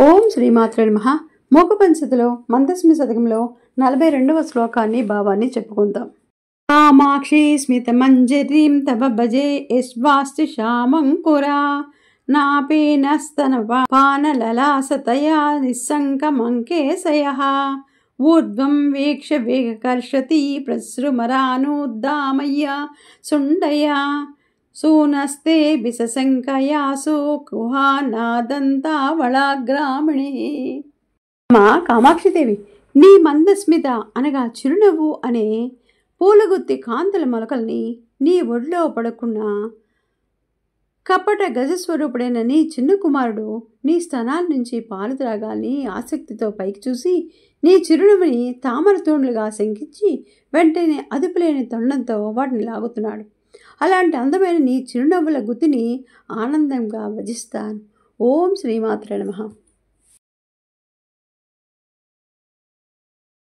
ఓం శ్రీమాత్రే నమః. మోకపంచతిలో మందస్మి శతకంలో 42వ శ్లోకాన్ని భావాన్ని చెప్పుకుందాం. కామాక్షి స్మితమంజరీం తవ భజే యస్వాస్తి శ్యామంకురా నాపేనస్తన పానలలాసతయా నిస్సంకమంకేశయః ఊర్ధ్వం వీక్ష వేగకర్షతి ప్రసృమరానుద్దామయ్య సుండయా సూనస్తే బిసశంకయాసు కుహానాదంతావళాగ్రామిణి. మా కామాక్షిదేవి, నీ మందస్మిత అనగా చిరునవ్వు అనే పూలగుత్తి కాంతుల మొలకల్ని నీ ఒడిలో పడకున్నా కపట గజస్వరూపుడైన నీ చిన్న కుమారుడు నీ స్తనాల నుంచి పాలు త్రాగాలని ఆసక్తితో పైకి చూసి నీ చిరునవ్వుని తామర తూణులుగా శంకించి వెంటనే అదుపులేని తొండంతో వాటిని లాగుతున్నాడు. అలాంటి అందమైన నీ చిరునవ్వుల గుత్తిని ఆనందంగా భజిస్తాను. ఓం శ్రీమాత్రే నమః.